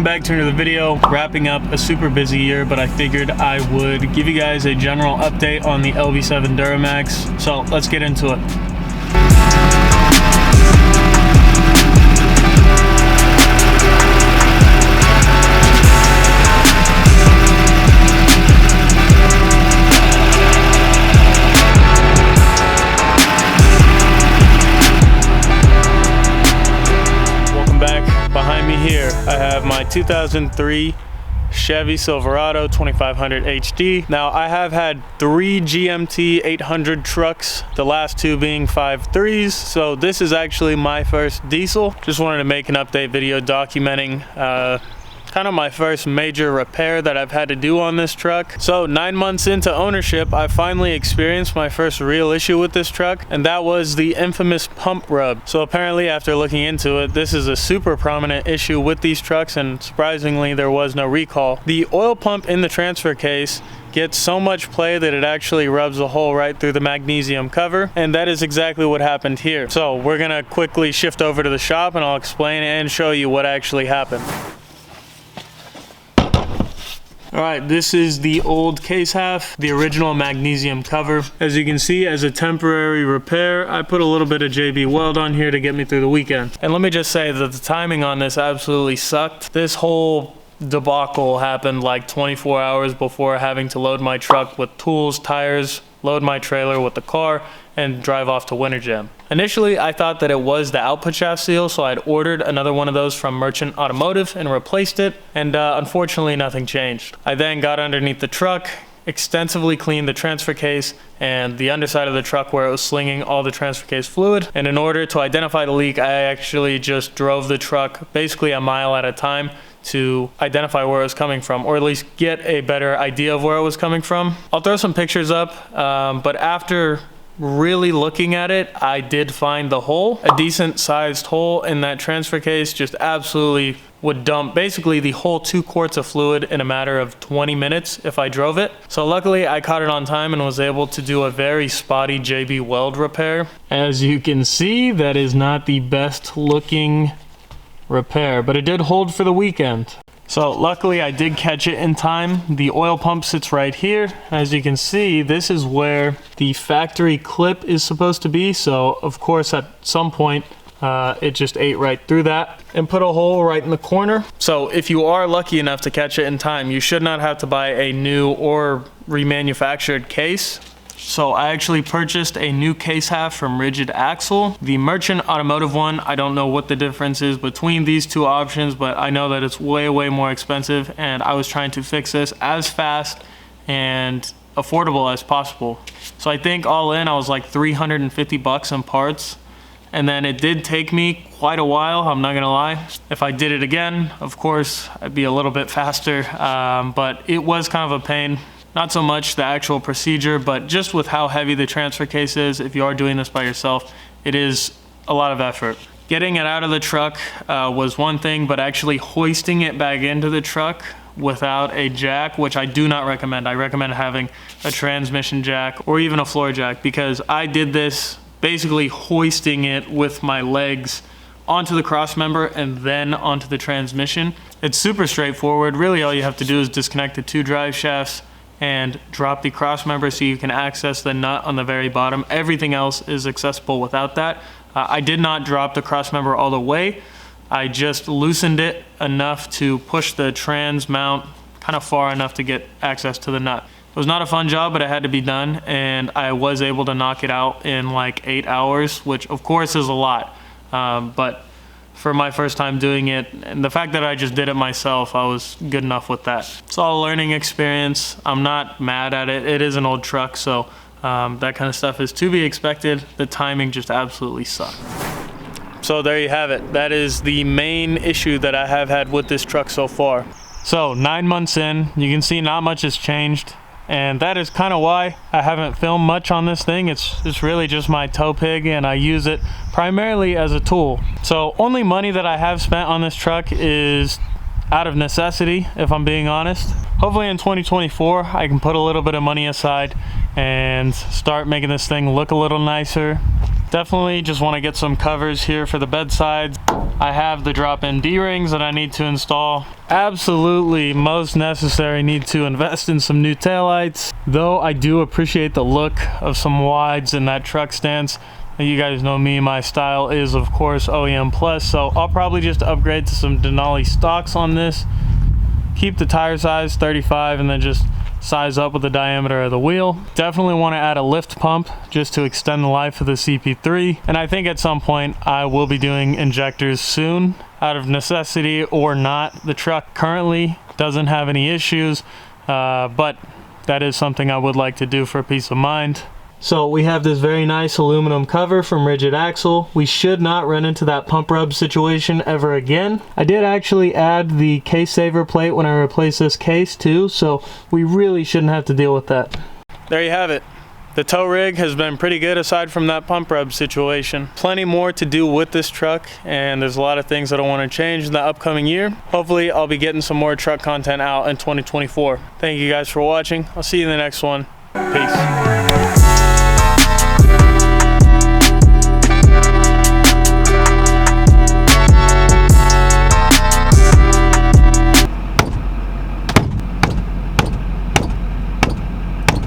welcome back to another video. Wrapping up a super busy year, but I figured I would give you guys a general update on the 𝙤𝙠𝙚. So let's get into it. Behind me here, I have my 2003 Chevy Silverado 2500 HD. Now, I have had 3 GMT 800 trucks, the last 2 being 5.3s, so this is actually my first diesel. Just wanted to make an update video documenting kind of my first major repair that I've had to do on this truck. So 9 months into ownership, I finally experienced my first real issue with this truck, and that was the infamous pump rub. So apparently, after looking into it, this is a super prominent issue with these trucks, and surprisingly there was no recall. The oil pump in the transfer case gets so much play that it actually rubs a hole right through the magnesium cover, and that is exactly what happened here. So we're gonna quickly shift over to the shop and I'll explain and show you what actually happened. Alright, this is the old case half, the original magnesium cover. As you can see, as a temporary repair, I put a little bit of JB Weld on here to get me through the weekend. And let me just say that the timing on this absolutely sucked. This whole debacle happened like 24 hours before having to load my truck with tools, tires, load my trailer with the car, and drive off to Winter Jam. Initially, I thought that it was the output shaft seal, so I'd ordered another one of those from Merchant Automotive and replaced it, and unfortunately nothing changed. I then got underneath the truck, extensively cleaned the transfer case and the underside of the truck where it was slinging all the transfer case fluid, and in order to identify the leak, I actually just drove the truck basically a mile at a time to identify where it was coming from, or at least get a better idea of where it was coming from. I'll throw some pictures up, but after really looking at it, I did find the hole. A decent sized hole in that transfer case just absolutely would dump basically the whole 2 quarts of fluid in a matter of 20 minutes if I drove it. So luckily I caught it on time and was able to do a very spotty JB Weld repair. As you can see, that is not the best looking repair, but it did hold for the weekend. So luckily I did catch it in time. The oil pump sits right here. As you can see, this is where the factory clip is supposed to be. So of course at some point it just ate right through that and put a hole right in the corner. So if you are lucky enough to catch it in time, you should not have to buy a new or remanufactured case. So I actually purchased a new case half from Rigid Axle. The Merchant Automotive one, I don't know what the difference is between these 2 options, but I know that it's way more expensive, and I was trying to fix this as fast and affordable as possible. So I think all in, I was like 350 bucks in parts. And then it did take me quite a while, I'm not gonna lie. If I did it again, of course, I'd be a little bit faster, but it was kind of a pain. Not so much the actual procedure, but just with how heavy the transfer case is, if you are doing this by yourself, it is a lot of effort. Getting it out of the truck was one thing, but actually hoisting it back into the truck without a jack, which I do not recommend. I recommend having a transmission jack or even a floor jack, because I did this basically hoisting it with my legs onto the cross member and then onto the transmission. It's super straightforward. Really all you have to do is disconnect the 2 drive shafts and drop the cross member so you can access the nut on the very bottom. Everything else is accessible without that. I did not drop the cross member all the way. I just loosened it enough to push the trans mount kind of far enough to get access to the nut. It was not a fun job, but it had to be done, and I was able to knock it out in like 8 hours, which of course is a lot. But for my first time doing it, and the fact that I just did it myself, I was good enough with that. It's all a learning experience. I'm not mad at it. It is an old truck, so that kind of stuff is to be expected. The timing just absolutely sucked. So there you have it. That is the main issue that I have had with this truck so far. So 9 months in, you can see not much has changed. And that is kind of why I haven't filmed much on this thing. It's really just my tow pig, and I use it primarily as a tool. So only money that I have spent on this truck is out of necessity, if I'm being honest. Hopefully in 2024 I can put a little bit of money aside and start making this thing look a little nicer, Definitely just want to get some covers here for the bedsides. I have the drop-in D-rings that I need to install. Absolutely most necessary, need to invest in some new taillights. Though I do appreciate the look of some wides in that truck stance. You guys know me, my style is of course OEM plus, so I'll probably just upgrade to some Denali stocks on this. Keep the tire size 35 and then just size up with the diameter of the wheel. Definitely want to add a lift pump just to extend the life of the CP3, and I think at some point I will be doing injectors soon, out of necessity or not. The truck currently doesn't have any issues, but that is something I would like to do for peace of mind. So we have this very nice aluminum cover from Rigid Axle. We should not run into that pump rub situation ever again. I did actually add the case saver plate when I replaced this case too, so we really shouldn't have to deal with that. There you have it. The tow rig has been pretty good aside from that pump rub situation. Plenty more to do with this truck, and there's a lot of things that I want to change in the upcoming year. Hopefully I'll be getting some more truck content out in 2024. Thank you guys for watching. I'll see you in the next one. Peace.